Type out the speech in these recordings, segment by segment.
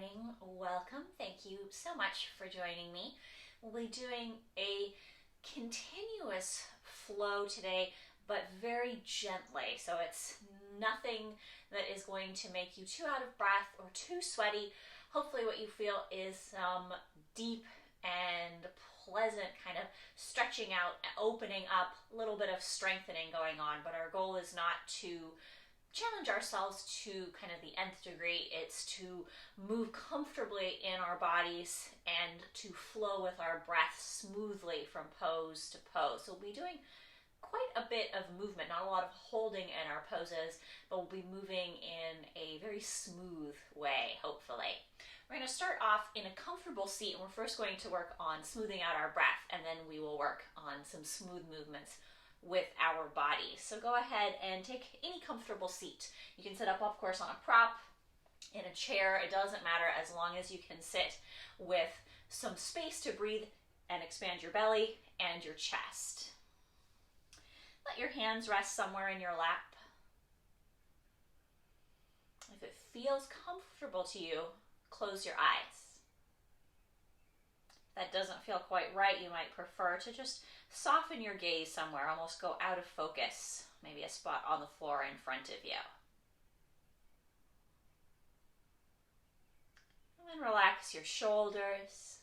morning. Welcome. Thank you so much for joining me. We'll be doing a continuous flow today, but very gently. So it's nothing that is going to make you too out of breath or too sweaty. Hopefully what you feel is some deep and pleasant kind of stretching out, opening up, a little bit of strengthening going on. But our goal is not to challenge ourselves to kind of the nth degree. It's to move comfortably in our bodies and to flow with our breath smoothly from pose to pose. So we'll be doing quite a bit of movement, not a lot of holding in our poses, but we'll be moving in a very smooth way, hopefully. We're going to start off in a comfortable seat, and we're first going to work on smoothing out our breath, and then we will work on some smooth movements with our body. So go ahead and take any comfortable seat. You can sit up, of course, on a prop, in a chair. It doesn't matter as long as you can sit with some space to breathe and expand your belly and your chest. Let your hands rest somewhere in your lap. If it feels comfortable to you, close your eyes. If that doesn't feel quite right, you might prefer to just soften your gaze somewhere, almost go out of focus, maybe a spot on the floor in front of you. And then relax your shoulders.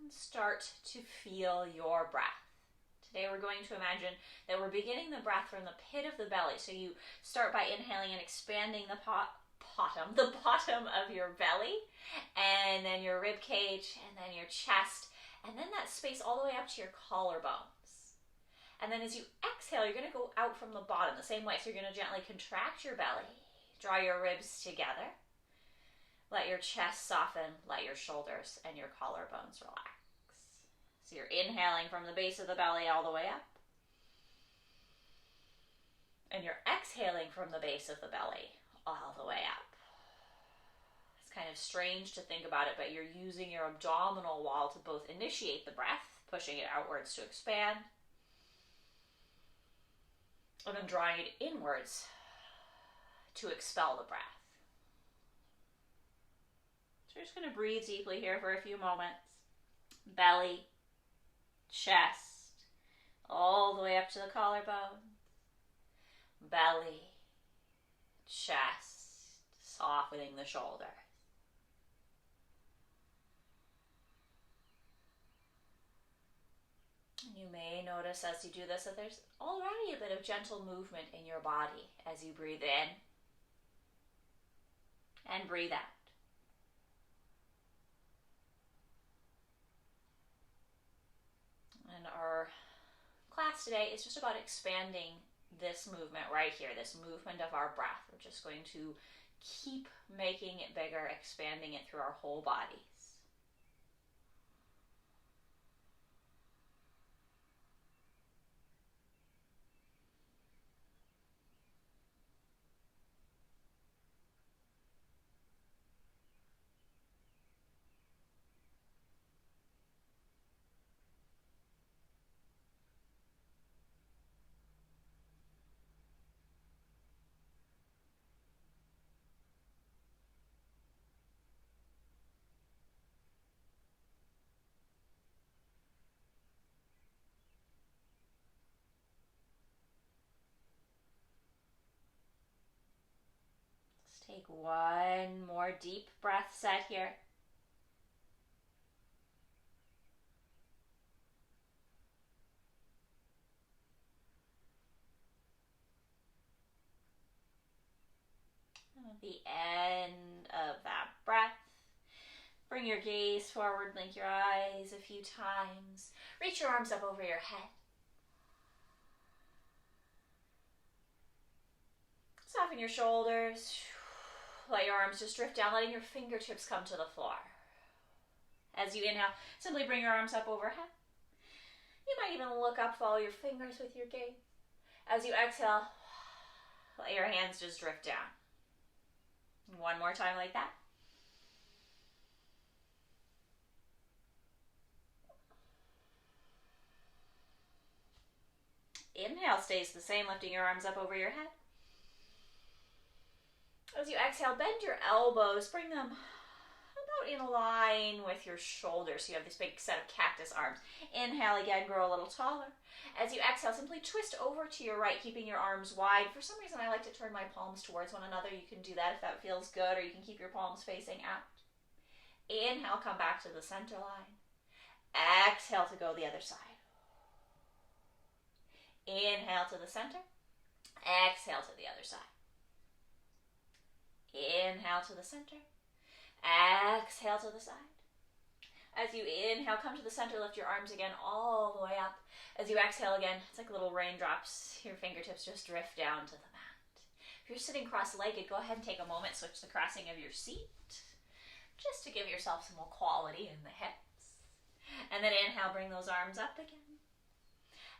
And start to feel your breath. Today we're going to imagine that we're beginning the breath from the pit of the belly. So you start by inhaling and expanding the bottom of your belly, and then your rib cage, and then your chest, and then that space all the way up to your collarbones. And then as you exhale, you're going to go out from the bottom the same way. So you're going to gently contract your belly, draw your ribs together, let your chest soften, let your shoulders and your collarbones relax. So you're inhaling from the base of the belly all the way up, and you're exhaling from the base of the belly all the way up. It's kind of strange to think about it, but you're using your abdominal wall to both initiate the breath, pushing it outwards to expand, and then drawing it inwards to expel the breath. So you're just going to breathe deeply here for a few moments. Belly, chest, all the way up to the collarbone. Belly, chest, softening the shoulders. You may notice as you do this that there's already a bit of gentle movement in your body as you breathe in and breathe out. And our class today is just about expanding this movement right here, this movement of our breath. We're just going to keep making it bigger, expanding it through our whole bodies. Take one more deep breath set here. And at the end of that breath, bring your gaze forward, blink your eyes a few times. Reach your arms up over your head. Soften your shoulders. Let your arms just drift down, letting your fingertips come to the floor. As you inhale, simply bring your arms up overhead. You might even look up, follow your fingers with your gaze. As you exhale, let your hands just drift down. One more time like that. Inhale stays the same, lifting your arms up over your head. As you exhale, bend your elbows, bring them about in line with your shoulders. So you have this big set of cactus arms. Inhale again, grow a little taller. As you exhale, simply twist over to your right, keeping your arms wide. For some reason, I like to turn my palms towards one another. You can do that if that feels good, or you can keep your palms facing out. Inhale, come back to the center line. Exhale to go the other side. Inhale to the center. Exhale to the other side. Inhale to the center. Exhale to the side. As you inhale, come to the center, lift your arms again all the way up. As you exhale again, it's like little raindrops. Your fingertips just drift down to the mat. If you're sitting cross-legged, go ahead and take a moment, switch the crossing of your seat, just to give yourself some more quality in the hips. And then inhale, bring those arms up again.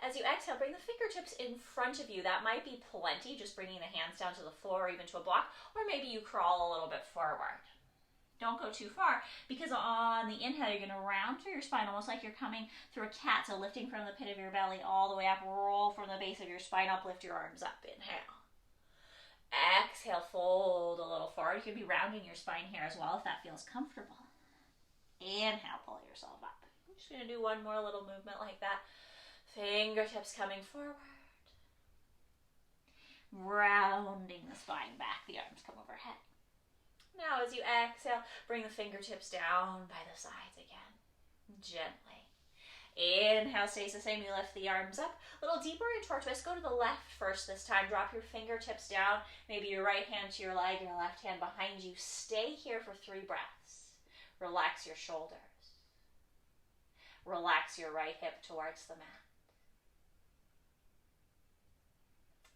As you exhale, bring the fingertips in front of you. That might be plenty, just bringing the hands down to the floor or even to a block, or maybe you crawl a little bit forward. Don't go too far, because on the inhale, you're going to round through your spine, almost like you're coming through a cat, so lifting from the pit of your belly all the way up, roll from the base of your spine up, lift your arms up, inhale. Exhale, fold a little forward. You could be rounding your spine here as well if that feels comfortable. Inhale, pull yourself up. I'm just going to do one more little movement like that. Fingertips coming forward. Rounding the spine back, the arms come overhead. Now as you exhale, bring the fingertips down by the sides again, gently. Inhale, stays the same, you lift the arms up. A little deeper into our twist, go to the left first this time. Drop your fingertips down, maybe your right hand to your leg, your left hand behind you. Stay here for 3 breaths. Relax your shoulders. Relax your right hip towards the mat.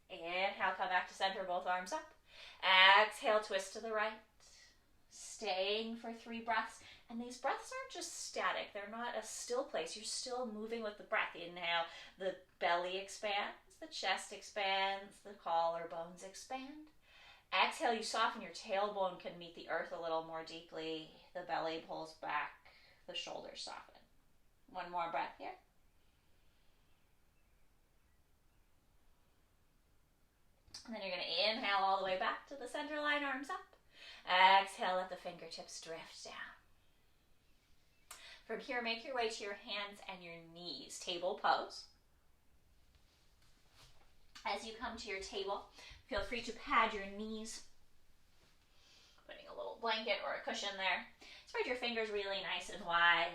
Inhale, come back to center, both arms up. Exhale, twist to the right. Staying for 3 breaths. And these breaths aren't just static. They're not a still place. You're still moving with the breath. Inhale, the belly expands, the chest expands, the collarbones expand. Exhale, you soften. Your tailbone can meet the earth a little more deeply. The belly pulls back, the shoulders soften. One more breath here. And then you're going to inhale all the way back to the center line, arms up. Exhale, let the fingertips drift down. From here, make your way to your hands and your knees. Table pose. As you come to your table, feel free to pad your knees. Putting a little blanket or a cushion there. Spread your fingers really nice and wide.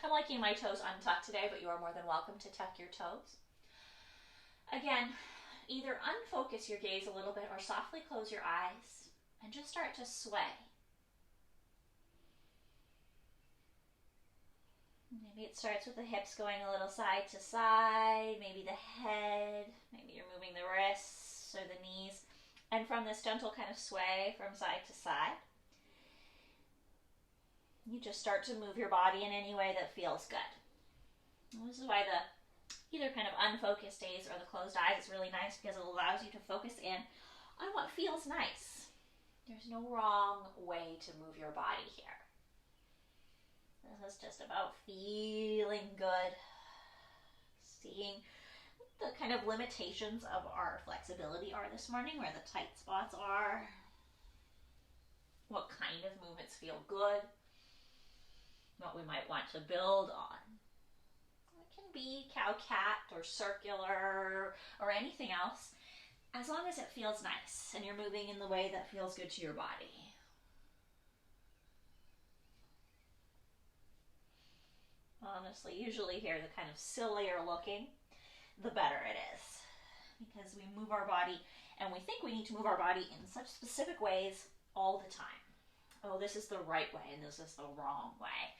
I'm liking my toes untucked today, but you are more than welcome to tuck your toes. Again, either unfocus your gaze a little bit or softly close your eyes and just start to sway. Maybe it starts with the hips going a little side to side, maybe the head, maybe you're moving the wrists or the knees. And from this gentle kind of sway from side to side, you just start to move your body in any way that feels good. And this is why the either kind of unfocused gaze or the closed eyes is really nice, because it allows you to focus in on what feels nice. There's no wrong way to move your body here. This is just about feeling good, seeing the kind of limitations of our flexibility are this morning, where the tight spots are, what kind of movements feel good, what we might want to build on. It can be cow-cat or circular or anything else, as long as it feels nice and you're moving in the way that feels good to your body. Honestly, usually here, the kind of sillier looking, the better it is. Because we move our body, and we think we need to move our body in such specific ways all the time. Oh, this is the right way, and this is the wrong way.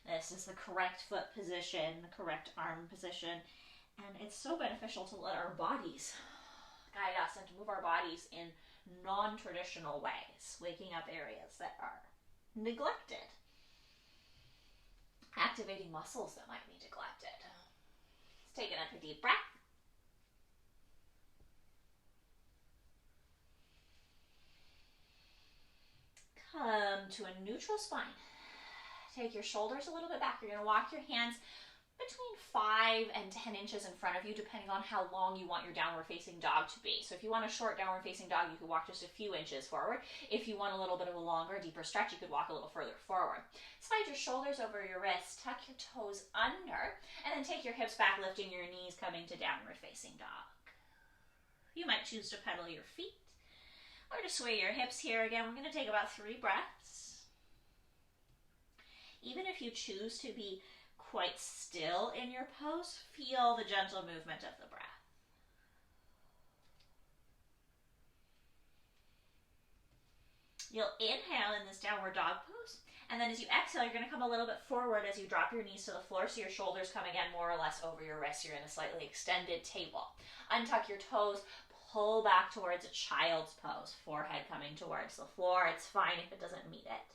This is the correct foot position, the correct arm position. And it's so beneficial to let our bodies guide us and to move our bodies in non-traditional ways, waking up areas that are neglected. Activating muscles that might be neglected. Let's take another deep breath. Come to a neutral spine. Take your shoulders a little bit back. You're going to walk your hands between 5 and 10 inches in front of you, depending on how long you want your downward facing dog to be. So if you want a short downward facing dog, you could walk just a few inches forward. If you want a little bit of a longer, deeper stretch, you could walk a little further forward. Slide your shoulders over your wrists, tuck your toes under, and then take your hips back, lifting your knees, coming to downward facing dog. You might choose to pedal your feet or to sway your hips here. Again, we're going to take about 3 breaths. Even if you choose to be quite still in your pose, feel the gentle movement of the breath. You'll inhale in this downward dog pose, and then as you exhale, you're going to come a little bit forward as you drop your knees to the floor, so your shoulders come again more or less over your wrists. You're in a slightly extended table. Untuck your toes, pull back towards a child's pose, forehead coming towards the floor. It's fine if it doesn't meet it.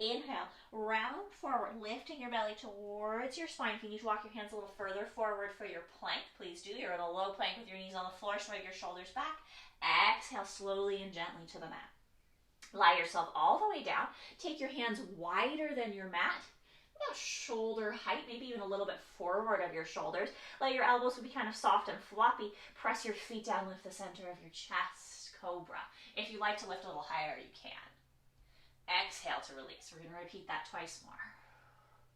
Inhale, round forward, lifting your belly towards your spine. If you need to walk your hands a little further forward for your plank, please do. You're in a low plank with your knees on the floor, sway your shoulders back. Exhale slowly and gently to the mat. Lie yourself all the way down. Take your hands wider than your mat, about shoulder height, maybe even a little bit forward of your shoulders. Let your elbows be kind of soft and floppy. Press your feet down, lift the center of your chest, cobra. If you like to lift a little higher, you can. Exhale to release. We're going to repeat that twice more.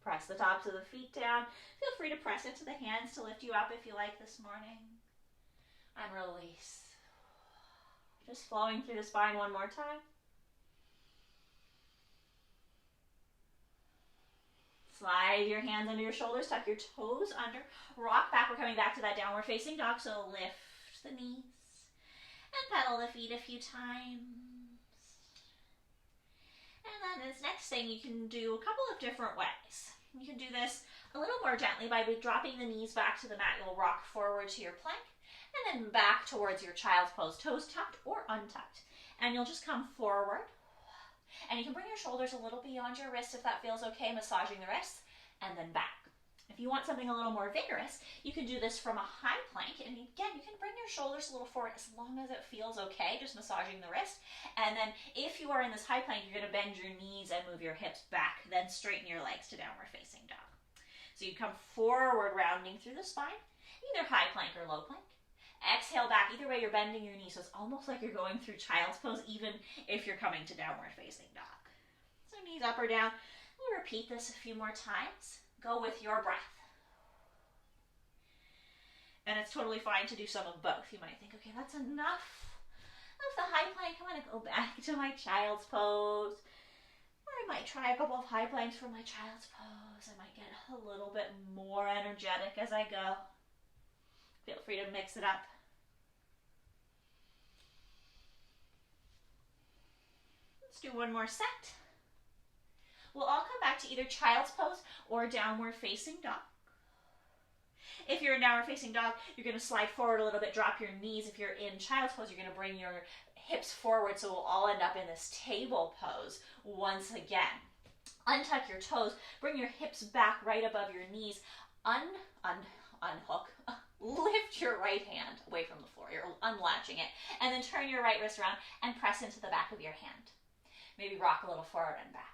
Press the tops of the feet down. Feel free to press into the hands to lift you up if you like this morning. And release. Just flowing through the spine one more time. Slide your hands under your shoulders, tuck your toes under, rock back. We're coming back to that downward facing dog, so lift the knees and pedal the feet a few times. And then this next thing you can do a couple of different ways. You can do this a little more gently by dropping the knees back to the mat. You'll rock forward to your plank and then back towards your child's pose, toes tucked or untucked. And you'll just come forward. And you can bring your shoulders a little beyond your wrists if that feels okay, massaging the wrists, and then back. If you want something a little more vigorous, you can do this from a high plank. And again, you can bring your shoulders a little forward as long as it feels okay, just massaging the wrist. And then if you are in this high plank, you're going to bend your knees and move your hips back, then straighten your legs to downward facing dog. So you come forward, rounding through the spine, either high plank or low plank. Exhale back. Either way, you're bending your knees, so it's almost like you're going through child's pose, even if you're coming to downward facing dog. So knees up or down. We'll repeat this a few more times. Go with your breath. And it's totally fine to do some of both. You might think, okay, that's enough of the high plank. I'm going to go back to my child's pose. Or I might try a couple of high planks for my child's pose. I might get a little bit more energetic as I go. Feel free to mix it up. Let's do one more set. We'll all come back to either child's pose or downward facing dog. If you're in downward facing dog, you're going to slide forward a little bit, drop your knees. If you're in child's pose, you're going to bring your hips forward, so we'll all end up in this table pose once again. Untuck your toes, bring your hips back right above your knees, unhook, lift your right hand away from the floor, you're unlatching it, and then turn your right wrist around and press into the back of your hand. Maybe rock a little forward and back.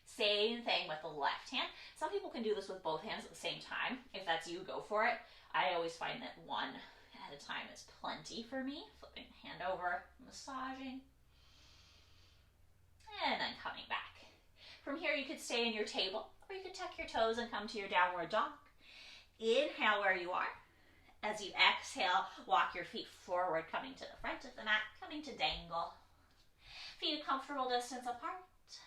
Same thing with the left hand. Some people can do this with both hands at the same time. If that's you, go for it. I always find that one at a time is plenty for me. Flipping the hand over, massaging, and then coming back. From here, you could stay in your table, or you could tuck your toes and come to your downward dog. Inhale where you are. As you exhale, walk your feet forward, coming to the front of the mat, coming to dangle. Feet a comfortable distance apart.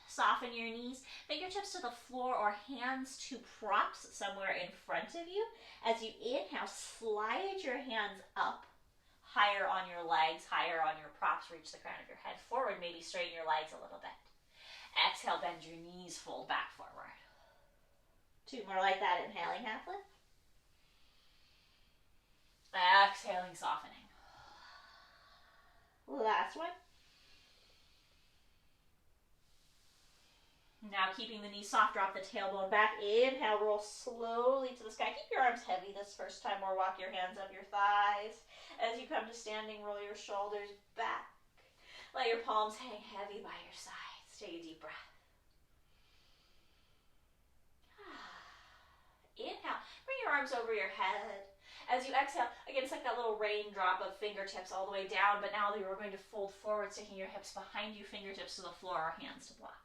Soften your knees, fingertips to the floor or hands to props somewhere in front of you. As you inhale, slide your hands up, higher on your legs, higher on your props. Reach the crown of your head forward, maybe straighten your legs a little bit. Exhale, bend your knees, fold back forward. Two more like that, inhaling, half lift. Exhaling, softening. Last one. Now keeping the knees soft, drop the tailbone back. Inhale, roll slowly to the sky. Keep your arms heavy this first time, or walk your hands up your thighs. As you come to standing, roll your shoulders back. Let your palms hang heavy by your sides. Take a deep breath. Inhale, bring your arms over your head. As you exhale, again, it's like that little raindrop of fingertips all the way down, but now you're going to fold forward, sticking your hips behind you, fingertips to the floor, or hands to block.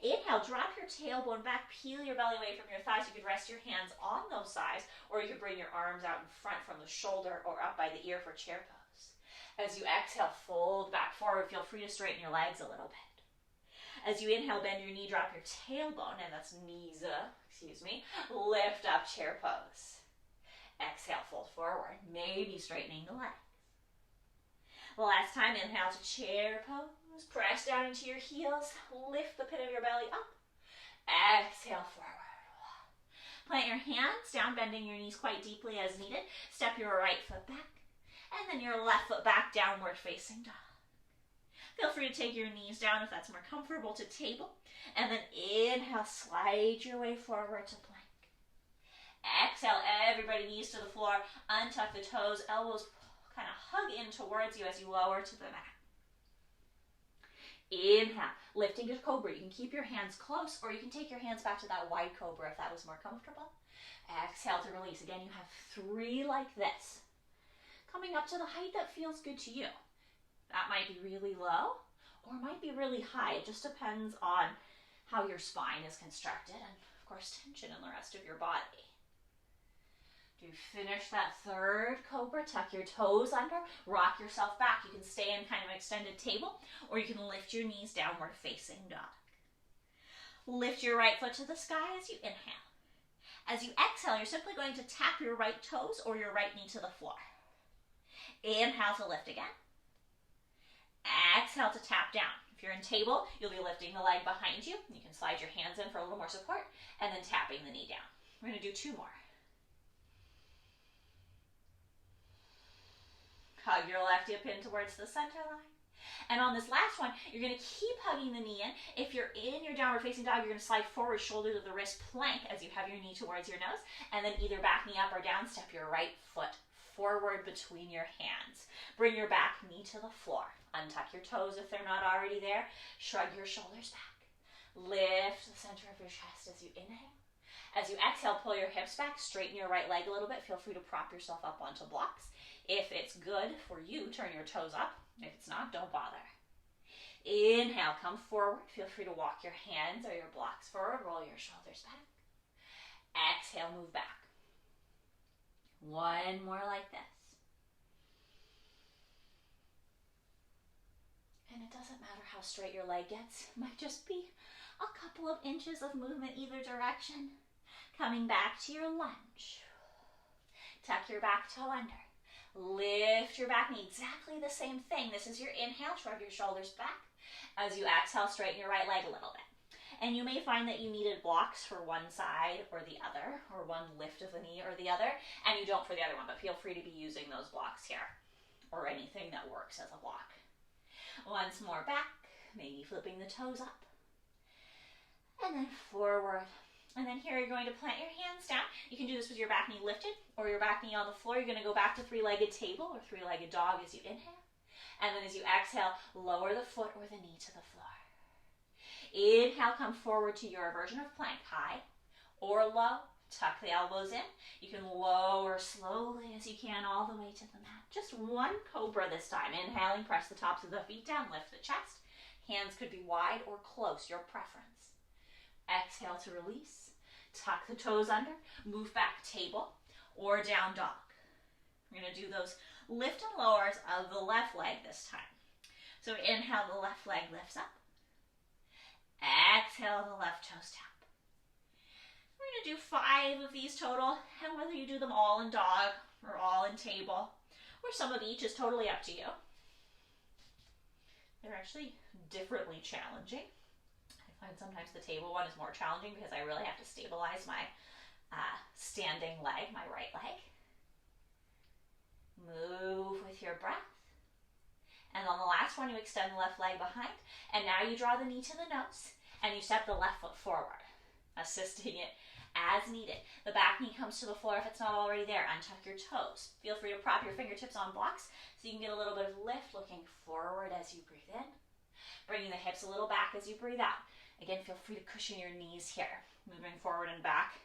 Inhale, drop your tailbone back, peel your belly away from your thighs. You could rest your hands on those sides, or you could bring your arms out in front from the shoulder or up by the ear for chair pose. As you exhale, fold back forward. Feel free to straighten your legs a little bit. As you inhale, bend your knee, drop your tailbone, and that's knees, lift up, chair pose. Exhale, fold forward, maybe straightening the legs. Last time, inhale to chair pose. Press down into your heels. Lift the pit of your belly up. Exhale, forward. Plant your hands down, bending your knees quite deeply as needed. Step your right foot back. And then your left foot back, downward facing dog. Feel free to take your knees down if that's more comfortable to table. And then inhale, slide your way forward to plank. Exhale, everybody knees to the floor. Untuck the toes, elbows kind of hug in towards you as you lower to the mat. Inhale, lifting to cobra. You can keep your hands close, or you can take your hands back to that wide cobra if that was more comfortable. Exhale to release. Again, you have 3 like this. Coming up to the height that feels good to you. That might be really low, or might be really high. It just depends on how your spine is constructed, and of course, tension in the rest of your body. To finish that 3rd cobra, tuck your toes under, rock yourself back. You can stay in kind of extended table, or you can lift your knees downward facing dog. Lift your right foot to the sky as you inhale. As you exhale, you're simply going to tap your right toes or your right knee to the floor. Inhale to lift again. Exhale to tap down. If you're in table, you'll be lifting the leg behind you. You can slide your hands in for a little more support, and then tapping the knee down. We're going to do 2 more. Hug your left hip in towards the center line. And on this last one, you're going to keep hugging the knee in. If you're in your downward facing dog, you're going to slide forward, shoulder to the wrist, plank as you have your knee towards your nose. And then either back knee up or down, step your right foot forward between your hands. Bring your back knee to the floor. Untuck your toes if they're not already there. Shrug your shoulders back. Lift the center of your chest as you inhale. As you exhale, pull your hips back. Straighten your right leg a little bit. Feel free to prop yourself up onto blocks. If it's good for you, turn your toes up. If it's not, don't bother. Inhale, come forward. Feel free to walk your hands or your blocks forward. Roll your shoulders back. Exhale, move back. 1 more like this. And it doesn't matter how straight your leg gets. It might just be a couple of inches of movement either direction. Coming back to your lunge. Tuck your back toe under. Lift your back knee. Exactly the same thing. This is your inhale. Shrug your shoulders back. As you exhale, straighten your right leg a little bit. And you may find that you needed blocks for one side or the other, or one lift of the knee or the other, and you don't for the other one, but feel free to be using those blocks here, or anything that works as a block. Once more back, maybe flipping the toes up, and then forward. And then here you're going to plant your hands down. You can do this with your back knee lifted or your back knee on the floor. You're going to go back to 3-legged table or 3-legged dog as you inhale. And then as you exhale, lower the foot or the knee to the floor. Inhale, come forward to your version of plank, high or low. Tuck the elbows in. You can lower slowly as you can all the way to the mat. Just 1 cobra this time. Inhaling, press the tops of the feet down, lift the chest. Hands could be wide or close, your preference. Exhale to release. Tuck the toes under, move back table or down dog. We're going to do those lift and lowers of the left leg this time. So inhale, the left leg lifts up. Exhale, the left toes tap. We're going to do 5 of these total, and whether you do them all in dog or all in table or some of each is totally up to you. They're actually differently challenging. I find sometimes the table one is more challenging because I really have to stabilize my standing leg, my right leg. Move with your breath. And on the last one, you extend the left leg behind, and now you draw the knee to the nose, and you step the left foot forward, assisting it as needed. The back knee comes to the floor if it's not already there. Untuck your toes. Feel free to prop your fingertips on blocks so you can get a little bit of lift, looking forward as you breathe in, bringing the hips a little back as you breathe out. Again, feel free to cushion your knees here. Moving forward and back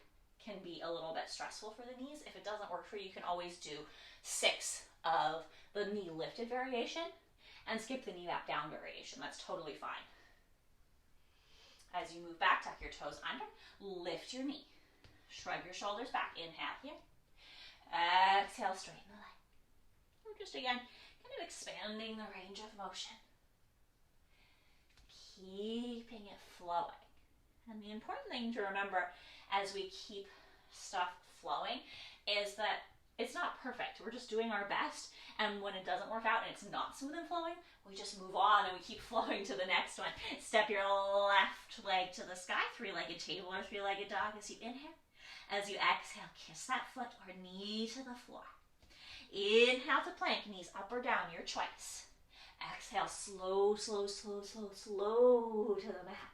can be a little bit stressful for the knees. If it doesn't work for you, you can always do 6 of the knee lifted variation and skip the knee back down variation. That's totally fine. As you move back, tuck your toes under, lift your knee. Shrug your shoulders back. Inhale here. Exhale, straighten the leg. We're just again kind of expanding the range of motion. Keeping it flowing. And the important thing to remember as we keep stuff flowing is that it's not perfect. We're just doing our best. And when it doesn't work out and it's not smooth and flowing, we just move on and we keep flowing to the next one. Step your left leg to the sky, 3-legged table or 3-legged dog as you inhale. As you exhale, kiss that foot or knee to the floor. Inhale to plank, knees up or down, your choice. Exhale, slow, slow, slow, slow, slow to the mat.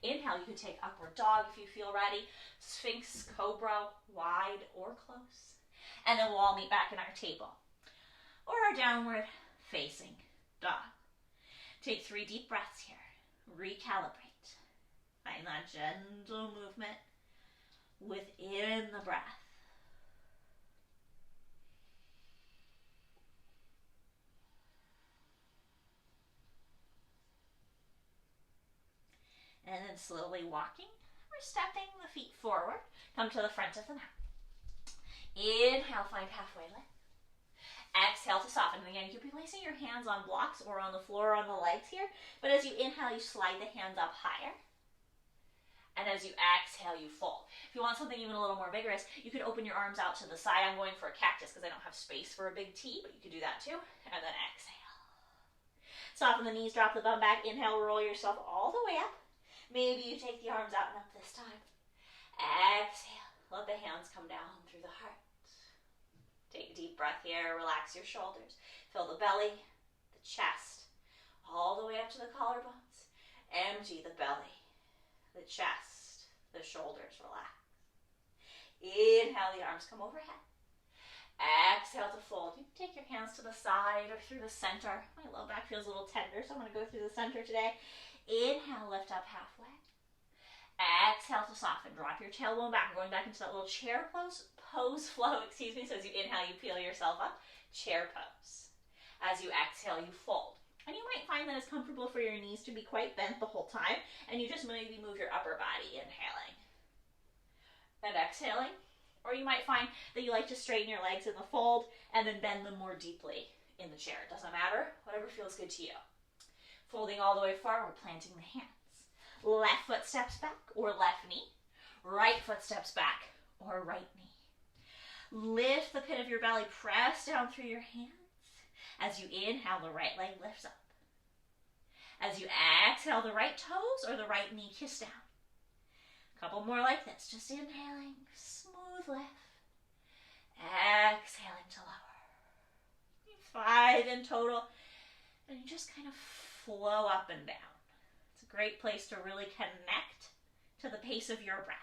Inhale, you can take upward dog if you feel ready. Sphinx, cobra, wide or close. And then we'll all meet back in our table. Or our downward facing dog. Take 3 deep breaths here. Recalibrate. Find that gentle movement within the breath. And then slowly walking or stepping the feet forward. Come to the front of the mat. Inhale, find halfway lift. Exhale to soften. And again, you could be placing your hands on blocks or on the floor or on the legs here. But as you inhale, you slide the hands up higher. And as you exhale, you fold. If you want something even a little more vigorous, you could open your arms out to the side. I'm going for a cactus because I don't have space for a big T, but you could do that too. And then exhale. Soften the knees, drop the bum back. Inhale, roll yourself all the way up. Maybe you take the arms out and up this time. Exhale. Let the hands come down through the heart. Take a deep breath here. Relax your shoulders. Fill the belly, the chest, all the way up to the collarbones. Empty the belly, the chest, the shoulders. Relax. Inhale, the arms come overhead. Exhale to fold. You can take your hands to the side or through the center. My low back feels a little tender, so I'm going to go through the center today. Inhale, lift up halfway. Exhale to soften. Drop your tailbone back. We're going back into that little chair pose flow, So as you inhale, you peel yourself up. Chair pose. As you exhale, you fold. And you might find that it's comfortable for your knees to be quite bent the whole time, and you just maybe move your upper body, inhaling and exhaling. Or you might find that you like to straighten your legs in the fold and then bend them more deeply in the chair. It doesn't matter. Whatever feels good to you. Folding all the way forward, planting the hands. Left foot steps back or left knee. Right foot steps back or right knee. Lift the pit of your belly. Press down through your hands. As you inhale, the right leg lifts up. As you exhale, the right toes or the right knee kiss down. A couple more like this. Just inhaling, smooth lift. Exhaling to lower. 5 in total. And you just kind of flow up and down. It's a great place to really connect to the pace of your breath.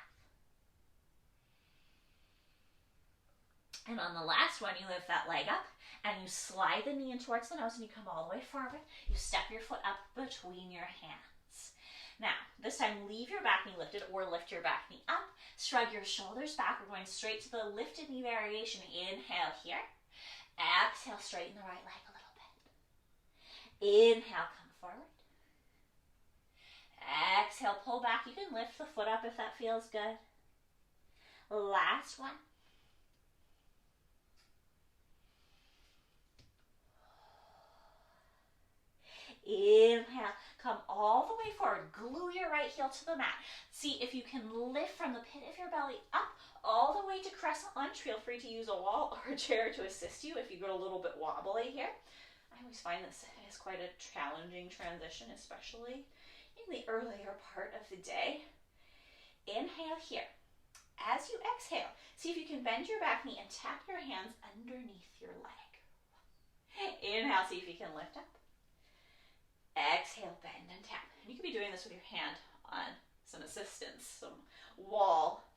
And on the last one, you lift that leg up and you slide the knee in towards the nose and you come all the way forward. You step your foot up between your hands. Now, this time leave your back knee lifted or lift your back knee up. Shrug your shoulders back. We're going straight to the lifted knee variation. Inhale here. Exhale, straighten the right leg a little bit. Inhale, come forward. Exhale, pull back. You can lift the foot up if that feels good. Last one. Inhale, come all the way forward. Glue your right heel to the mat. See if you can lift from the pit of your belly up all the way to crescent lunge. Feel free to use a wall or a chair to assist you if you get a little bit wobbly here. I always find this is quite a challenging transition, especially in the earlier part of the day. Inhale here. As you exhale, see if you can bend your back knee and tap your hands underneath your leg. Inhale, see if you can lift up. Exhale, bend and tap. And you could be doing this with your hand on some assistance, some wall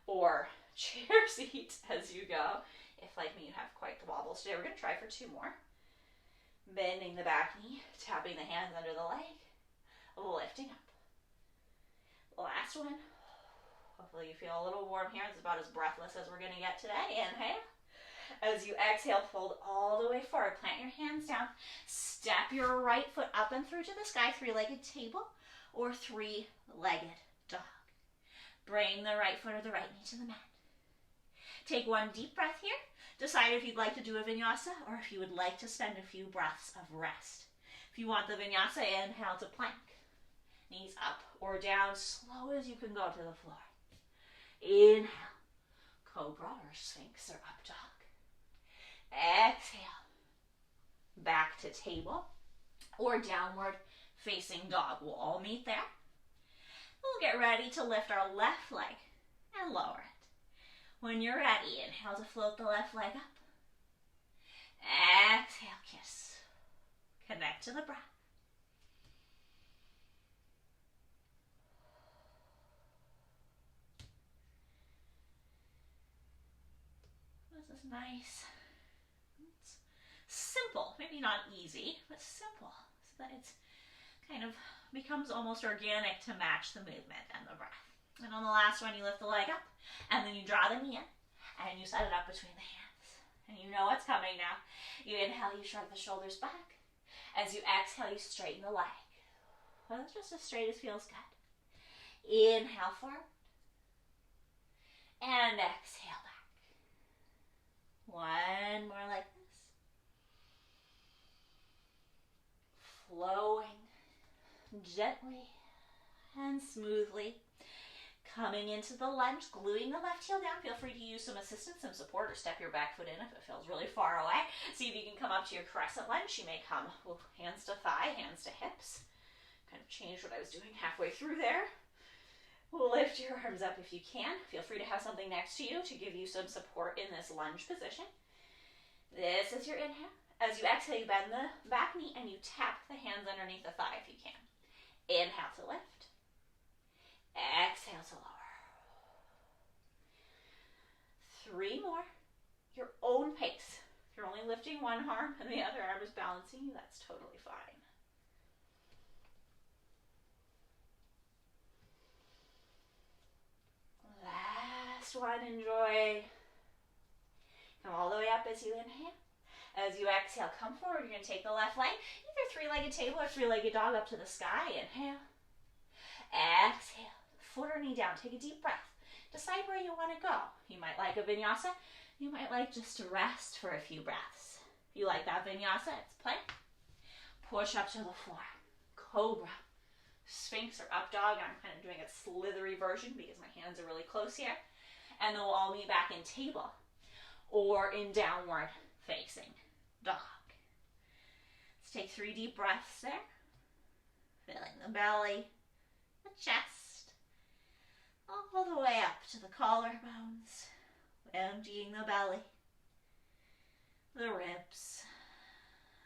or chair seat as you go. If, like me, you have quite the wobbles today. We're going to try for 2 more. Bending the back knee, tapping the hands under the leg, lifting up. Last one. Hopefully you feel a little warm here. It's about as breathless as we're going to get today. Inhale. As you exhale, fold all the way forward. Plant your hands down. Step your right foot up and through to the sky, three-legged table or three-legged dog. Bring the right foot or the right knee to the mat. Take one deep breath here. Decide if you'd like to do a vinyasa or if you would like to spend a few breaths of rest. If you want the vinyasa, inhale to plank. Knees up or down, slow as you can go to the floor. Inhale, cobra or sphinx or up dog. Exhale, back to table or downward facing dog. We'll all meet there. We'll get ready to lift our left leg and lower it. When you're ready, inhale to float the left leg up. Exhale, kiss. Connect to the breath. This is nice. It's simple, maybe not easy, but simple, so that it kind of becomes almost organic to match the movement and the breath. And on the last one, you lift the leg up, and then you draw the knee in, and you set it up between the hands. And you know what's coming now. You inhale, you shrug the shoulders back. As you exhale, you straighten the leg. Well, it's just as straight as feels good. Inhale forward, and exhale back. One more like this. Flowing gently and smoothly. Coming into the lunge, gluing the left heel down. Feel free to use some assistance, some support, or step your back foot in if it feels really far away. See if you can come up to your crescent lunge. You may come hands to thigh, hands to hips. Kind of changed what I was doing halfway through there. Lift your arms up if you can. Feel free to have something next to you to give you some support in this lunge position. This is your inhale. As you exhale, you bend the back knee and you tap the hands underneath the thigh if you can. Inhale to lift. Exhale to lower. 3 more. Your own pace. If you're only lifting one arm and the other arm is balancing you, that's totally fine. Last one, enjoy. Come all the way up as you inhale. As you exhale, come forward. You're going to take the left leg, either three-legged table or three-legged dog, up to the sky. Inhale. Exhale. Foot or knee down. Take a deep breath. Decide where you want to go. You might like a vinyasa. You might like just to rest for a few breaths. If you like that vinyasa, it's plank. Push up to the floor. Cobra. Sphinx or up dog. I'm kind of doing a slithery version because my hands are really close here. And then we'll all meet back in table or in downward facing dog. Let's take 3 deep breaths there. Filling the belly, the chest, all the way up to the collarbones, emptying the belly, the ribs,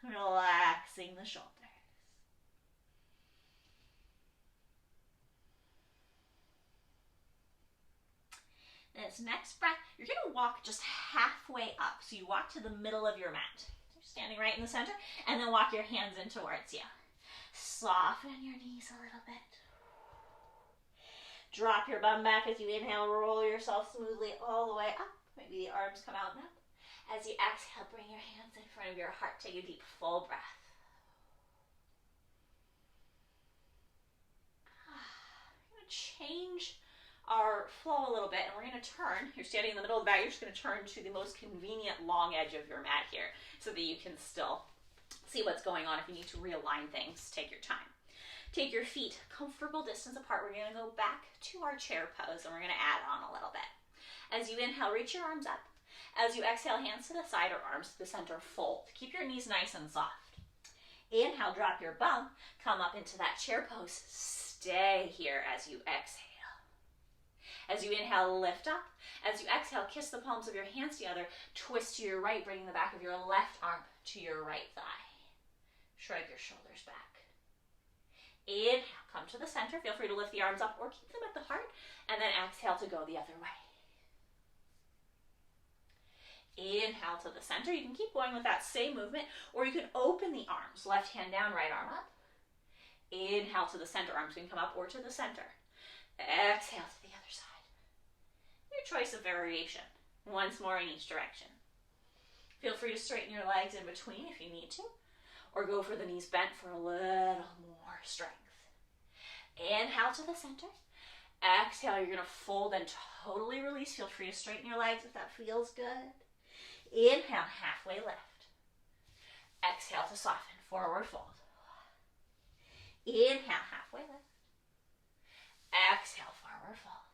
relaxing the shoulders. This next breath, you're going to walk just halfway up. So you walk to the middle of your mat. You're standing right in the center, and then walk your hands in towards you. Soften your knees a little bit. Drop your bum back as you inhale, roll yourself smoothly all the way up. Maybe the arms come out and up. As you exhale, bring your hands in front of your heart. Take a deep, full breath. I'm going to change our flow a little bit, and we're going to turn. You're standing in the middle of the mat. You're just going to turn to the most convenient long edge of your mat here so that you can still see what's going on. If you need to realign things, take your time. Take your feet comfortable distance apart. We're going to go back to our chair pose, and we're going to add on a little bit. As you inhale, reach your arms up. As you exhale, hands to the side or arms to the center, fold. Keep your knees nice and soft. Inhale, drop your bum. Come up into that chair pose. Stay here as you exhale. As you inhale, lift up. As you exhale, kiss the palms of your hands together. Twist to your right, bringing the back of your left arm to your right thigh. Shrug your shoulders back. Inhale, come to the center. Feel free to lift the arms up or keep them at the heart. And then exhale to go the other way. Inhale to the center. You can keep going with that same movement, or you can open the arms. Left hand down, right arm up. Inhale to the center. Arms can come up or to the center. Exhale to the other side. Your choice of variation. Once more in each direction. Feel free to straighten your legs in between if you need to, or go for the knees bent for a little more strength. Inhale to the center. Exhale, you're going to fold and totally release. Feel free to straighten your legs if that feels good. Inhale, halfway lift. Exhale to soften, forward fold. Inhale, halfway lift. Exhale, forward fold.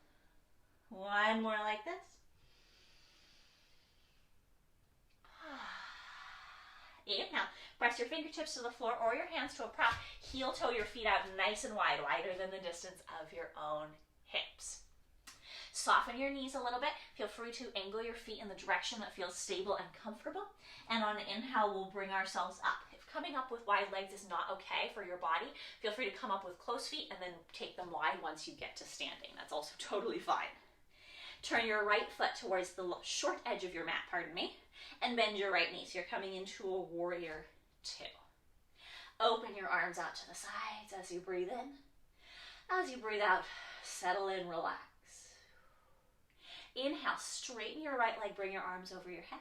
One more like this. Inhale, press your fingertips to the floor or your hands to a prop. Heel toe your feet out nice and wide, wider than the distance of your own hips. Soften your knees a little bit. Feel free to angle your feet in the direction that feels stable and comfortable. And on an inhale, we'll bring ourselves up. If coming up with wide legs is not okay for your body, feel free to come up with closed feet and then take them wide once you get to standing. That's also totally fine. Turn your right foot towards the short edge of your mat, and bend your right knee. So you're coming into a warrior two. Open your arms out to the sides as you breathe in. As you breathe out, settle in, relax. Inhale, straighten your right leg, bring your arms over your head.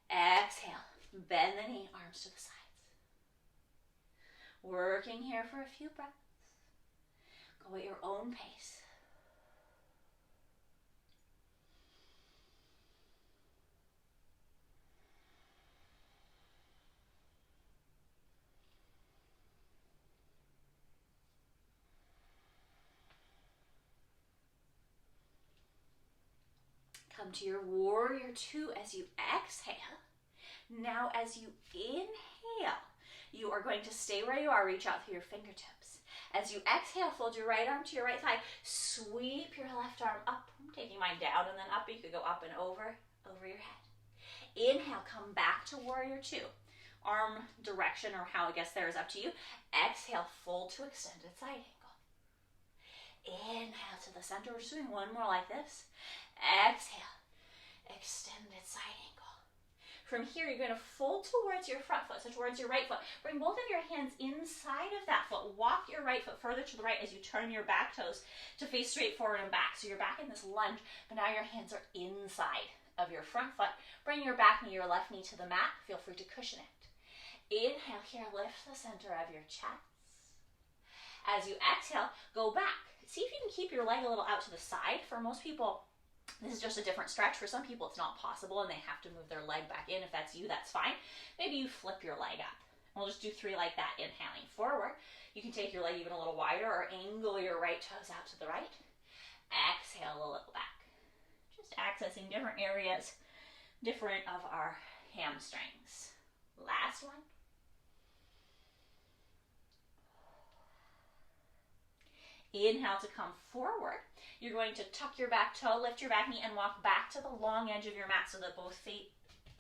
Exhale, bend the knee, arms to the sides. Working here for a few breaths. Go at your own pace. Come to your warrior two as you exhale. Now as you inhale, you are going to stay where you are, reach out through your fingertips. As you exhale, fold your right arm to your right thigh, sweep your left arm up. I'm taking mine down and then up. You could go up and over your head. Inhale, come back to warrior two. Arm direction or how it gets there is up to you. Exhale, fold to extended side angle. Inhale to the center. We're just doing one more like this. Exhale, extended side angle. From here, you're going to fold towards your front foot, so towards your right foot. Bring both of your hands inside of that foot. Walk your right foot further to the right as you turn your back toes to face straight forward and back. So you're back in this lunge, but now your hands are inside of your front foot. Bring your back knee, your left knee to the mat. Feel free to cushion it. Inhale here, lift the center of your chest. As you exhale, go back. See if you can keep your leg a little out to the side. For most people, this is just a different stretch. For some people, it's not possible and they have to move their leg back in. If that's you, that's fine. Maybe you flip your leg up. We'll just do three like that. Inhaling forward. You can take your leg even a little wider or angle your right toes out to the right. Exhale a little back. Just accessing different areas, different of our hamstrings. Last one. Inhale to come forward. You're going to tuck your back toe, lift your back knee, and walk back to the long edge of your mat so that both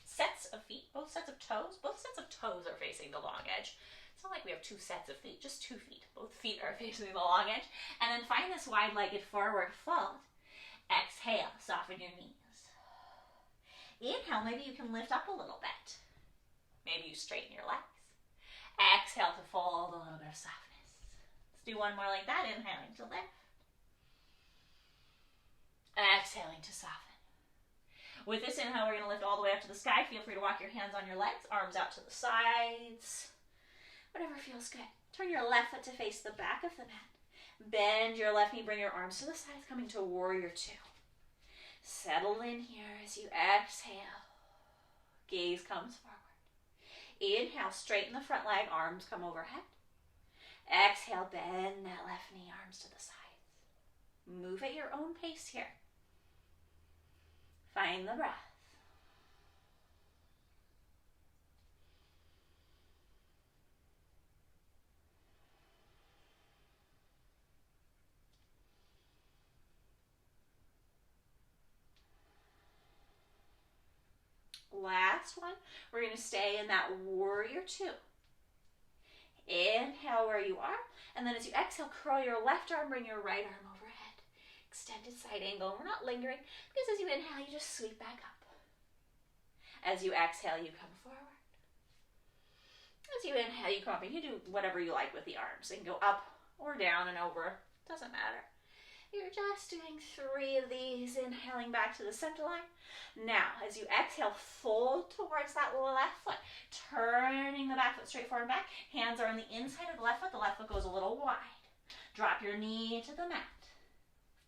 sets of toes are facing the long edge. It's not like we have two sets of feet, just 2 feet. Both feet are facing the long edge. And then find this wide-legged forward fold. Exhale, soften your knees. Inhale, maybe you can lift up a little bit. Maybe you straighten your legs. Exhale to fold, a little bit of softness. Let's do one more like that. Inhaling to lift. Exhaling to soften. With this inhale, we're going to lift all the way up to the sky. Feel free to walk your hands on your legs, arms out to the sides. Whatever feels good. Turn your left foot to face the back of the mat. Bend your left knee, bring your arms to the sides, coming to warrior two. Settle in here as you exhale. Gaze comes forward. Inhale, straighten the front leg, arms come overhead. Exhale, bend that left knee, arms to the sides. Move at your own pace here. Find the breath. Last one, we're going to stay in that warrior two. Inhale where you are, and then as you exhale, curl your left arm, bring your right arm overhead. Extended side angle. We're not lingering because as you inhale, you just sweep back up. As you exhale, you come forward. As you inhale, you come up, and you do whatever you like with the arms. They can go up or down and over. Doesn't matter. You're just doing 3 of these, inhaling back to the center line. Now, as you exhale, fold towards that left foot, turning the back foot straight forward and back. Hands are on the inside of the left foot goes a little wide. Drop your knee to the mat.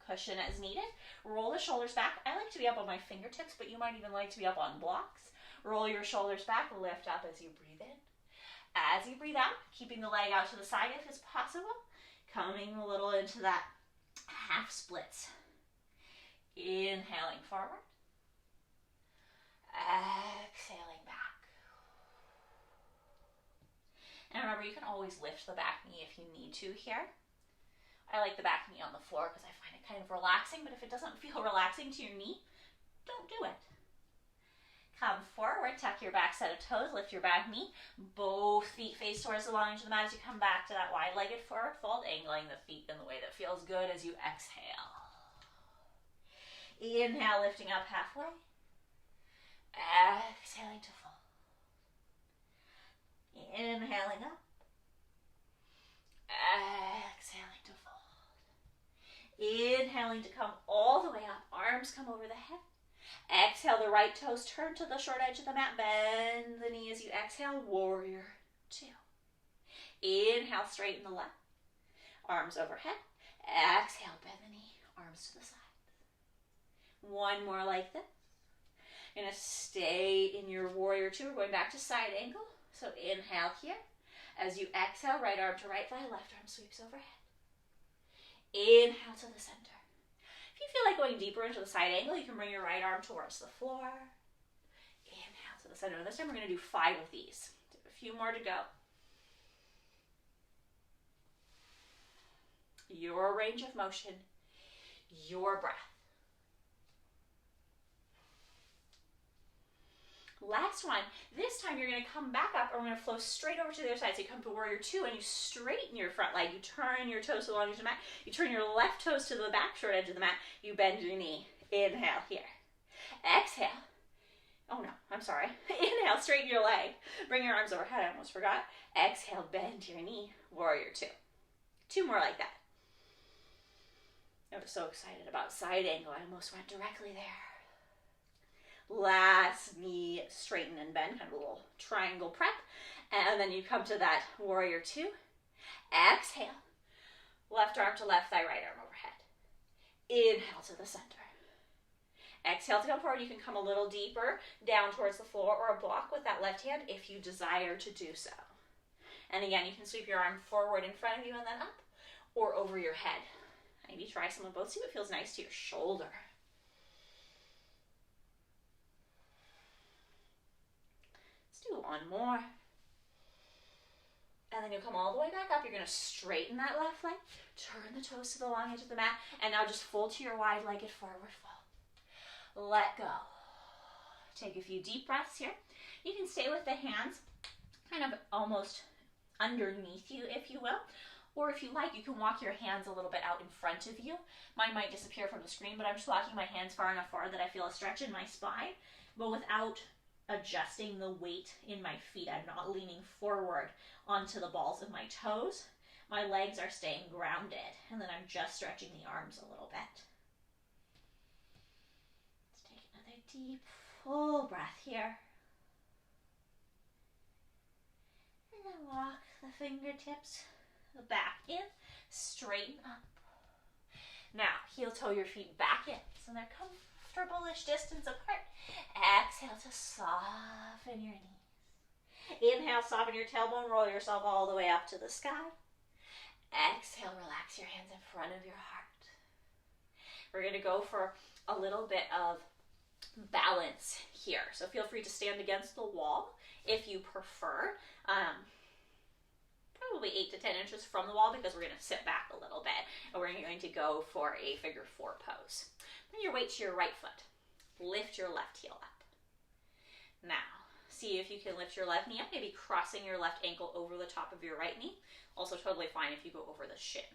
Cushion as needed. Roll the shoulders back. I like to be up on my fingertips, but you might even like to be up on blocks. Roll your shoulders back, lift up as you breathe in. As you breathe out, keeping the leg out to the side if it's possible. Coming a little into that half splits. Inhaling forward. Exhaling back. And remember, you can always lift the back knee if you need to here. I like the back knee on the floor because I find it kind of relaxing, but if it doesn't feel relaxing to your knee, don't do it. Come forward, tuck your back set of toes, lift your back knee. Both feet face towards the long edge of the mat as you come back to that wide-legged forward fold, angling the feet in the way that feels good as you exhale. Inhale, lifting up halfway. Exhaling to fold. Inhaling up. Exhaling to fold. Inhaling to come all the way up. Arms come over the head. Exhale, the right toes turn to the short edge of the mat. Bend the knee as you exhale. Warrior 2. Inhale, straighten the left. Arms overhead. Exhale, bend the knee. Arms to the side. One more like this. You're going to stay in your warrior 2. We're going back to side angle. So inhale here. As you exhale, right arm to right thigh, left arm sweeps overhead. Inhale to the center. If you feel like going deeper into the side angle, you can bring your right arm towards the floor. Inhale to the center. And this time we're going to do 5 of these. A few more to go. Your range of motion, your breath. Last one. This time you're going to come back up and we're going to flow straight over to the other side. So you come to warrior 2 and you straighten your front leg. You turn your toes to the long edge of the mat. You turn your left toes to the back short edge of the mat. You bend your knee. Inhale here. Exhale. Oh no, I'm sorry. Inhale, straighten your leg. Bring your arms overhead. I almost forgot. Exhale, bend your knee. Warrior 2. 2 more like that. I was so excited about side angle. I almost went directly there. Last knee straighten and bend, kind of a little triangle prep. And then you come to that warrior 2. Exhale. Left arm to left thigh, right arm overhead. Inhale to the center. Exhale to come forward. You can come a little deeper down towards the floor or a block with that left hand if you desire to do so. And again, you can sweep your arm forward in front of you and then up or over your head. Maybe try some of both. See what feels nice to your shoulder. Do one more. And then you'll come all the way back up. You're going to straighten that left leg. Turn the toes to the long edge of the mat. And now just fold to your wide-legged forward fold. Let go. Take a few deep breaths here. You can stay with the hands kind of almost underneath you, if you will. Or if you like, you can walk your hands a little bit out in front of you. Mine might disappear from the screen, but I'm just walking my hands far enough forward that I feel a stretch in my spine, but without adjusting the weight in my feet. I'm not leaning forward onto the balls of my toes. My legs are staying grounded, and then I'm just stretching the arms a little bit. Let's take another deep, full breath here. And then walk the fingertips back in, straighten up. Now, heel toe your feet back in, so they're comfortable-ish distance apart. Exhale to soften your knees. Inhale, soften your tailbone, roll yourself all the way up to the sky. Exhale, relax your hands in front of your heart. We're going to go for a little bit of balance here. So feel free to stand against the wall if you prefer. Probably 8 to 10 inches from the wall because we're going to sit back a little bit. And we're going to go for a figure 4 pose. Bring your weight to your right foot. Lift your left heel up. Now, see if you can lift your left knee up, maybe crossing your left ankle over the top of your right knee. Also totally fine if you go over the shin.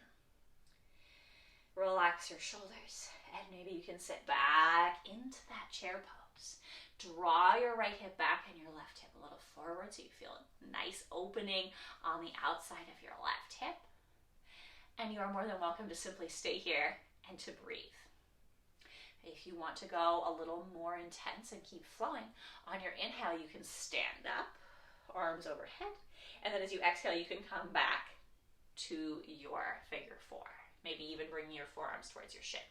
Relax your shoulders, and maybe you can sit back into that chair pose. Draw your right hip back and your left hip a little forward so you feel a nice opening on the outside of your left hip. And you are more than welcome to simply stay here and to breathe. If you want to go a little more intense and keep flowing, on your inhale you can stand up, arms overhead, and then as you exhale you can come back to your figure four. Maybe even bring your forearms towards your shin.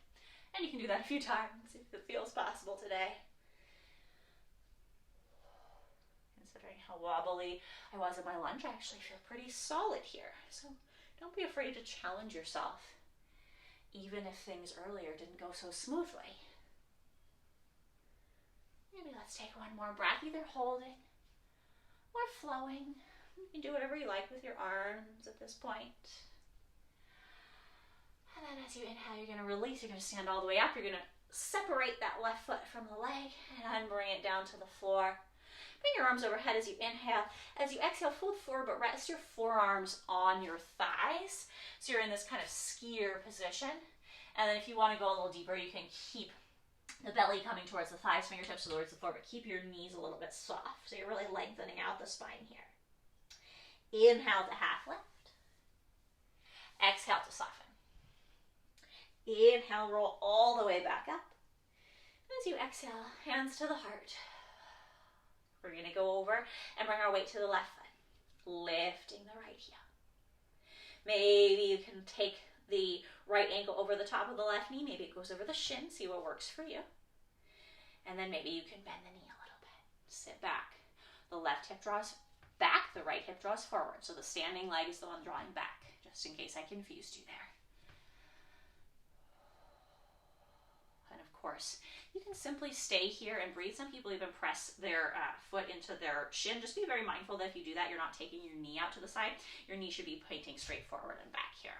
And you can do that a few times if it feels possible today. Considering how wobbly I was in my lunge, I actually feel pretty solid here. So don't be afraid to challenge yourself, even if things earlier didn't go so smoothly. Maybe let's take one more breath, either holding or flowing. You can do whatever you like with your arms at this point. And then as you inhale, you're going to release. You're going to stand all the way up. You're going to separate that left foot from the leg and bring it down to the floor. Bring your arms overhead as you inhale. As you exhale, fold forward, but rest your forearms on your thighs. So you're in this kind of skier position. And then if you want to go a little deeper, you can keep the belly coming towards the thighs, fingertips towards the floor, but keep your knees a little bit soft. So you're really lengthening out the spine here. Inhale to half lift. Exhale to soften. Inhale, roll all the way back up. As you exhale, hands to the heart. We're going to go over and bring our weight to the left foot, lifting the right heel. Maybe you can take the right ankle over the top of the left knee. Maybe it goes over the shin. See what works for you. And then maybe you can bend the knee a little bit. Sit back. The left hip draws back. The right hip draws forward. So the standing leg is the one drawing back, just in case I confused you there. And of course, you can simply stay here and breathe. Some people even press their foot into their shin. Just be very mindful that if you do that, you're not taking your knee out to the side. Your knee should be pointing straight forward and back here.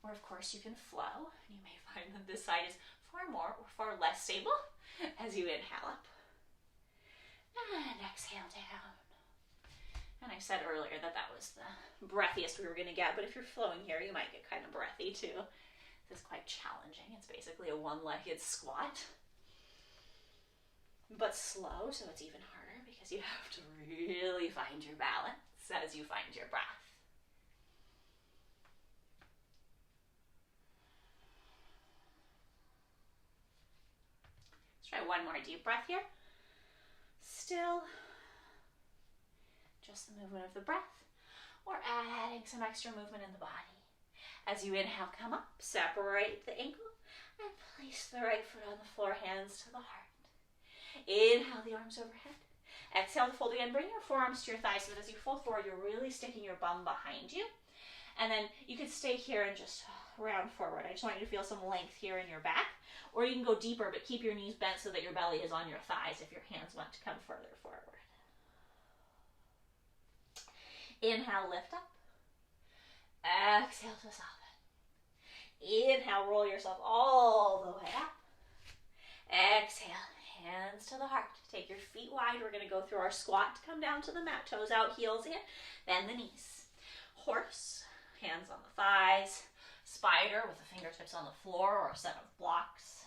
Or of course, you can flow. You may find that this side is far less stable as you inhale up. And exhale down. And I said earlier that that was the breathiest we were going to get, but if you're flowing here, you might get kind of breathy too. This is quite challenging. It's basically a one-legged squat, but slow, so it's even harder because you have to really find your balance as you find your breath. Let's try one more deep breath here. Still, just the movement of the breath, or adding some extra movement in the body. As you inhale, come up, separate the ankle, and place the right foot on the floor, hands to the heart. Inhale the arms overhead. Exhale to fold again. Bring your forearms to your thighs so that as you fold forward, you're really sticking your bum behind you. And then you can stay here and just round forward. I just want you to feel some length here in your back. Or you can go deeper, but keep your knees bent so that your belly is on your thighs if your hands want to come further forward. Inhale, lift up. Exhale to soften. Inhale, roll yourself all the way up. Exhale, hands to the heart. Take your feet wide. We're going to go through our squat to come down to the mat. Toes out, heels in. Bend the knees. Horse, hands on the thighs. Spider with the fingertips on the floor or a set of blocks.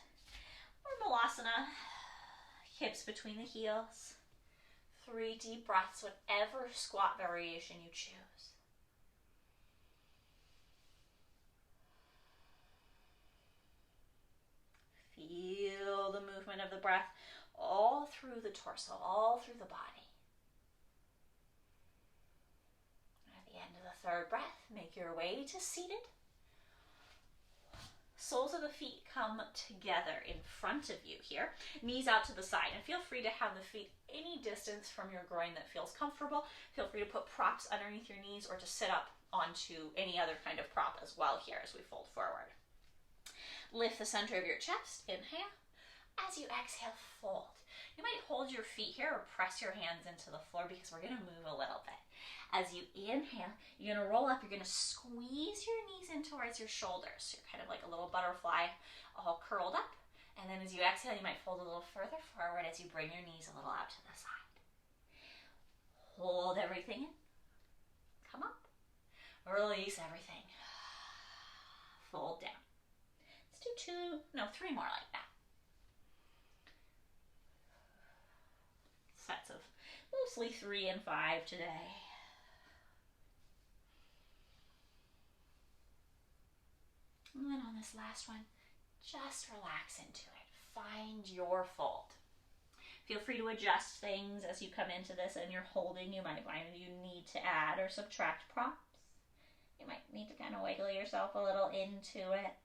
Or Malasana, hips between the heels. 3 deep breaths, whatever squat variation you choose. Feel the movement of the breath all through the torso, all through the body. At the end of the 3rd breath, make your way to seated. Soles of the feet come together in front of you here, knees out to the side, and feel free to have the feet any distance from your groin that feels comfortable. Feel free to put props underneath your knees or to sit up onto any other kind of prop as well here as we fold forward. Lift the center of your chest, inhale. As you exhale, fold. You might hold your feet here or press your hands into the floor because we're going to move a little bit. As you inhale, you're going to roll up. You're going to squeeze your knees in towards your shoulders. So you're kind of like a little butterfly all curled up. And then as you exhale, you might fold a little further forward as you bring your knees a little out to the side. Hold everything in. Come up. Release everything. Fold down. Let's do 3 more like that. Sets of mostly 3 and 5 today. And then on this last one, just relax into it. Find your fold. Feel free to adjust things as you come into this and you're holding. You might find you need to add or subtract props. You might need to kind of wiggle yourself a little into it.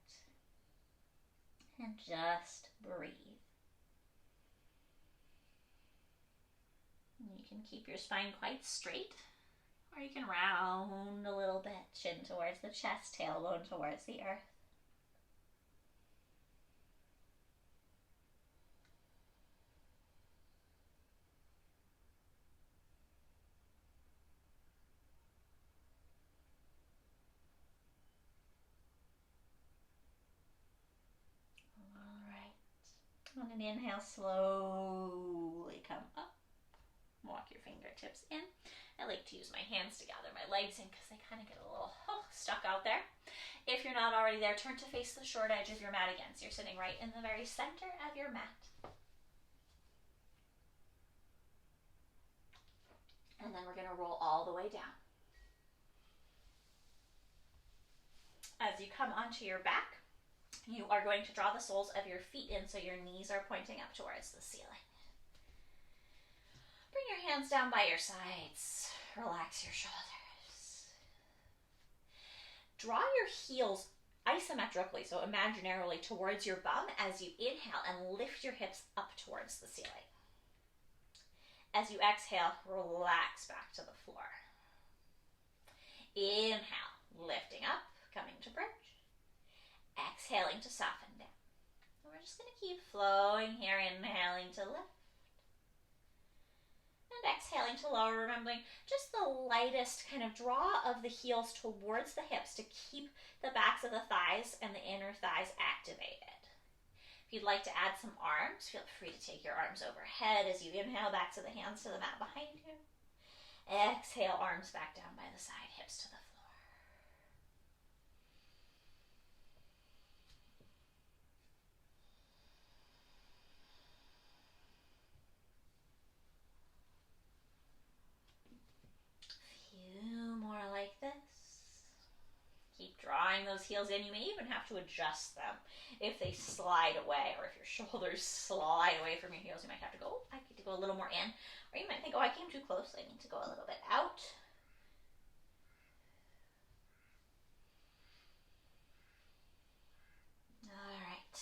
And just breathe. You can keep your spine quite straight, or you can round a little bit, chin towards the chest, tailbone towards the earth. On an inhale, slowly come up. Walk your fingertips in. I like to use my hands to gather my legs in because they kind of get a little stuck out there. If you're not already there, turn to face the short edge of your mat again. So you're sitting right in the very center of your mat. And then we're going to roll all the way down. As you come onto your back, you are going to draw the soles of your feet in so your knees are pointing up towards the ceiling. Bring your hands down by your sides. Relax your shoulders. Draw your heels isometrically, so imaginarily, towards your bum as you inhale and lift your hips up towards the ceiling. As you exhale, relax back to the floor. Inhale, lifting up, coming to bridge. Exhaling to soften down. And we're just going to keep flowing here, inhaling to lift. And exhaling to lower, remembering just the lightest kind of draw of the heels towards the hips to keep the backs of the thighs and the inner thighs activated. If you'd like to add some arms, feel free to take your arms overhead as you inhale, backs of the hands to the mat behind you. Exhale, arms back down by the side, hips to the floor. More like this. Keep drawing those heels in. You may even have to adjust them if they slide away, or if your shoulders slide away from your heels. You might have to go, I need to go a little more in. Or you might think, I came too close, I need to go a little bit out. All right.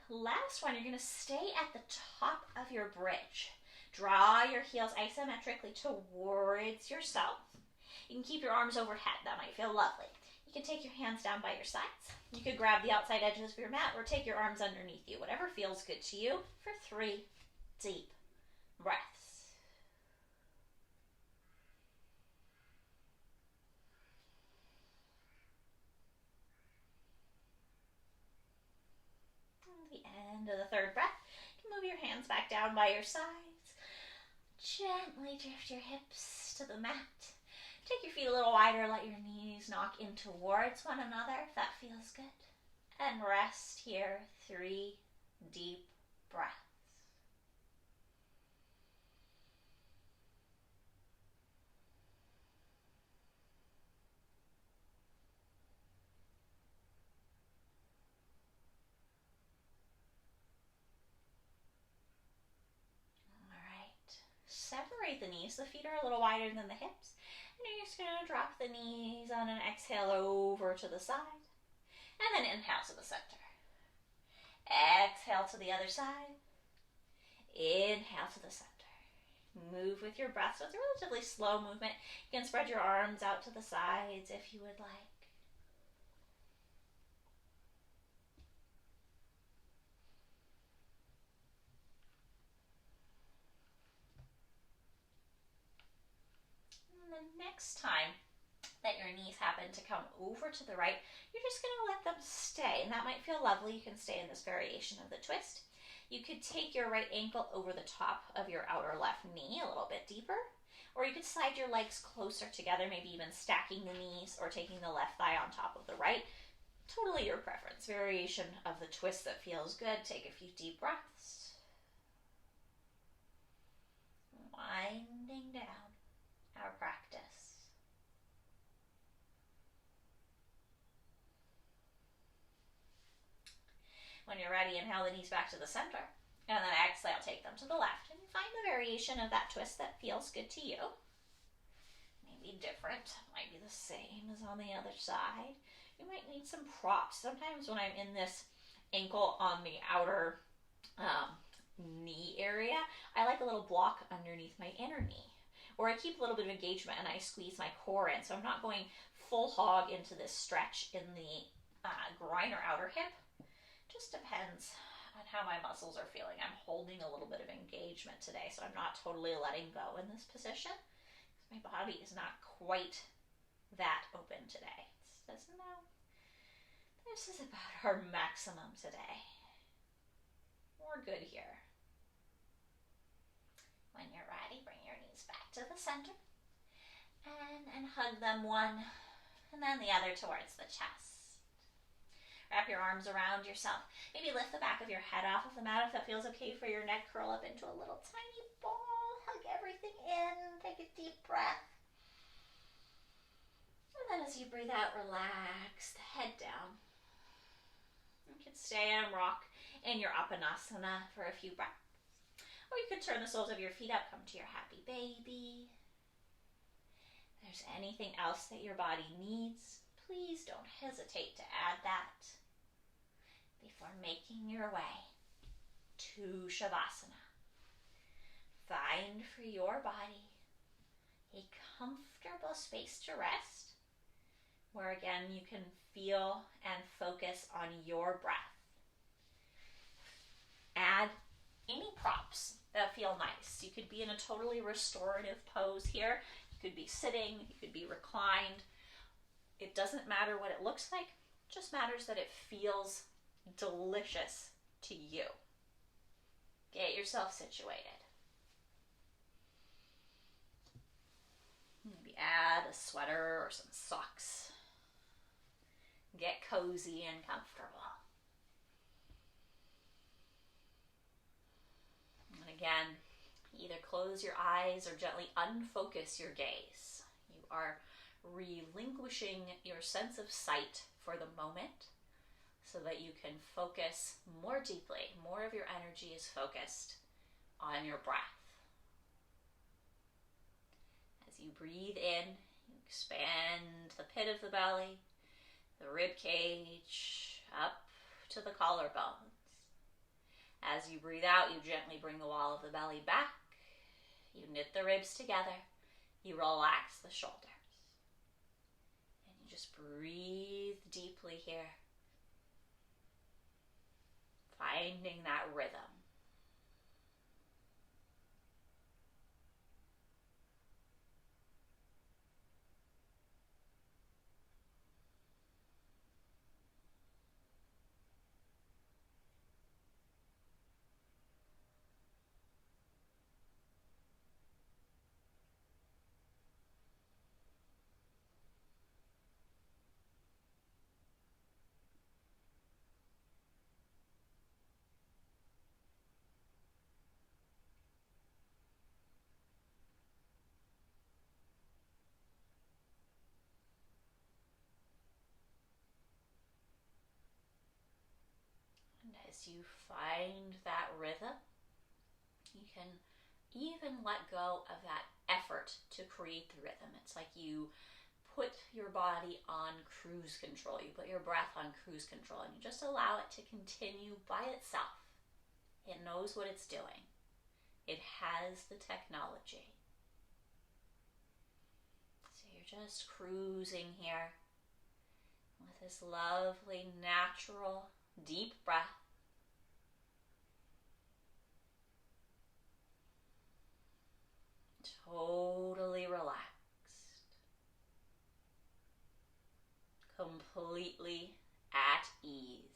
Last one, you're going to stay at the top of your bridge. Draw your heels isometrically towards yourself. You can keep your arms overhead. That might feel lovely. You can take your hands down by your sides. You could grab the outside edges of your mat or take your arms underneath you. Whatever feels good to you for 3 deep breaths. At the end of the third breath, you can move your hands back down by your sides. Gently drift your hips to the mat. Take your feet a little wider, let your knees knock in towards one another if that feels good. And rest here, 3 deep breaths. All right, separate the knees. The feet are a little wider than the hips. And you're just going to drop the knees on an exhale over to the side. And then inhale to the center. Exhale to the other side. Inhale to the center. Move with your breath. So it's a relatively slow movement. You can spread your arms out to the sides if you would like. And the next time that your knees happen to come over to the right, you're just going to let them stay. And that might feel lovely. You can stay in this variation of the twist. You could take your right ankle over the top of your outer left knee a little bit deeper. Or you could slide your legs closer together, maybe even stacking the knees or taking the left thigh on top of the right. Totally your preference. Variation of the twist that feels good. Take a few deep breaths. Winding down our practice. When you're ready, inhale the knees back to the center. And then exhale, take them to the left. And you find the variation of that twist that feels good to you. Maybe different, might be the same as on the other side. You might need some props. Sometimes when I'm in this ankle on the outer knee area, I like a little block underneath my inner knee. Or I keep a little bit of engagement and I squeeze my core in. So I'm not going full hog into this stretch in the groin or outer hip. Just depends on how my muscles are feeling. I'm holding a little bit of engagement today, so I'm not totally letting go in this position. My body is not quite that open today. This is about our maximum today. We're good here. When you're ready, bring your knees back to the center and hug them one and then the other towards the chest. Wrap your arms around yourself. Maybe lift the back of your head off of the mat if that feels okay for your neck. Curl up into a little tiny ball. Hug everything in. Take a deep breath. And then as you breathe out, relax the head down. You can stay and rock in your Apanasana for a few breaths. Or you can turn the soles of your feet up, come to your happy baby. If there's anything else that your body needs, please don't hesitate to add that before making your way to Shavasana. Find for your body a comfortable space to rest, where again you can feel and focus on your breath. Add any props that feel nice. You could be in a totally restorative pose here. You could be sitting, you could be reclined. It doesn't matter what it looks like, it just matters that it feels delicious to you. Get yourself situated. Maybe add a sweater or some socks. Get cozy and comfortable. And again, either close your eyes or gently unfocus your gaze. You are relinquishing your sense of sight for the moment so that you can focus more deeply. More of your energy is focused on your breath. As you breathe in, you expand the pit of the belly, the rib cage, up to the collarbones. As you breathe out, you gently bring the wall of the belly back. You knit the ribs together. You relax the shoulders. And you just breathe deeply here, finding that rhythm. And as you find that rhythm, you can even let go of that effort to create the rhythm. It's like you put your body on cruise control. You put your breath on cruise control and you just allow it to continue by itself. It knows what it's doing. It has the technology. So you're just cruising here with this lovely, natural, deep breath. Totally relaxed. Completely at ease.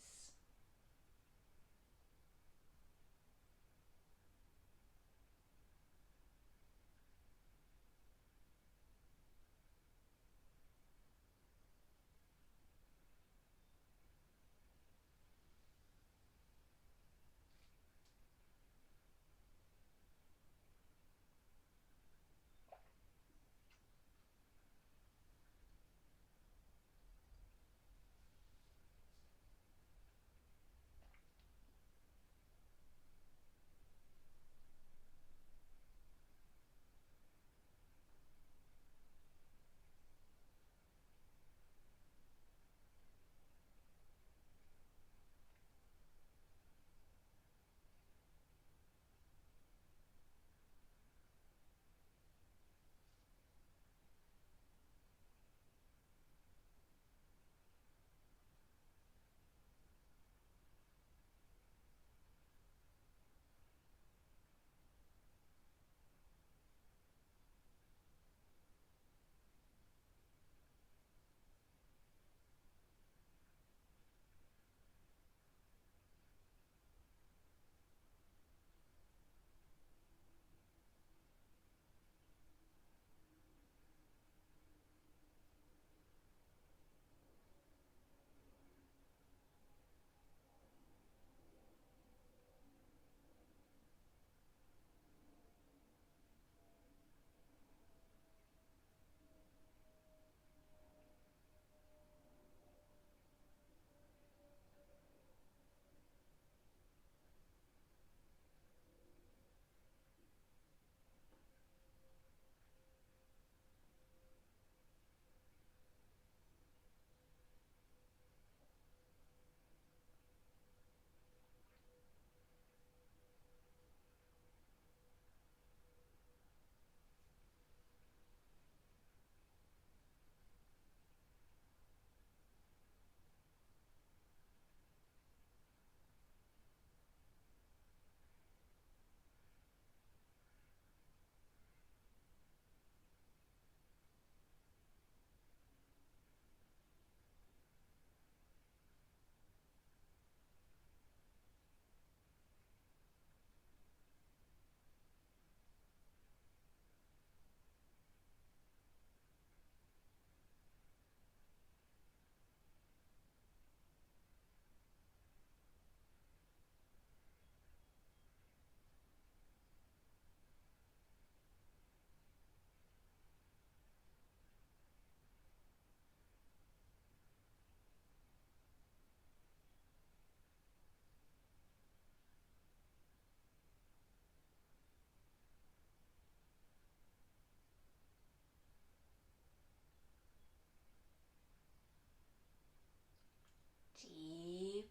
Deep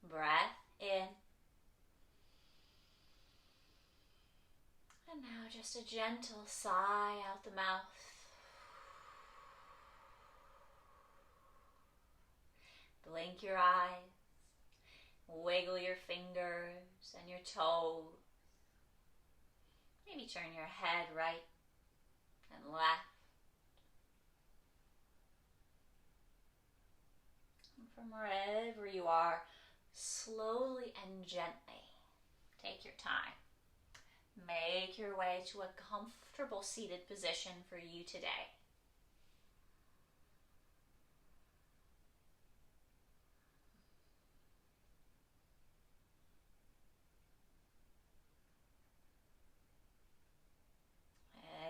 breath in. And now just a gentle sigh out the mouth. Blink your eyes. Wiggle your fingers and your toes. Maybe turn your head right and left. And from wherever you are, slowly and gently, take your time. Make your way to a comfortable seated position for you today.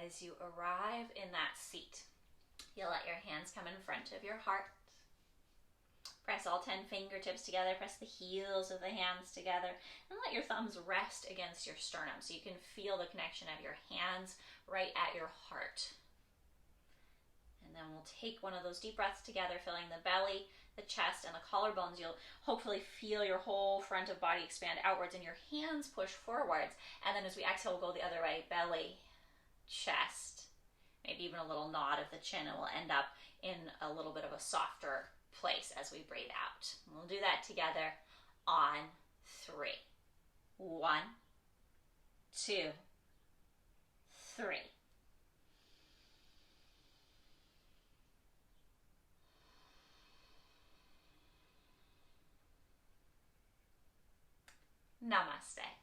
As you arrive in that seat, you'll let your hands come in front of your heart. Press all 10 fingertips together, press the heels of the hands together, and let your thumbs rest against your sternum so you can feel the connection of your hands right at your heart. And then we'll take one of those deep breaths together, filling the belly, the chest, and the collarbones. You'll hopefully feel your whole front of body expand outwards and your hands push forwards. And then as we exhale, we'll go the other way, belly, chest, maybe even a little nod of the chin, and we'll end up in a little bit of a softer place as we breathe out. We'll do that together on 3. 1, 2, 3. Namaste.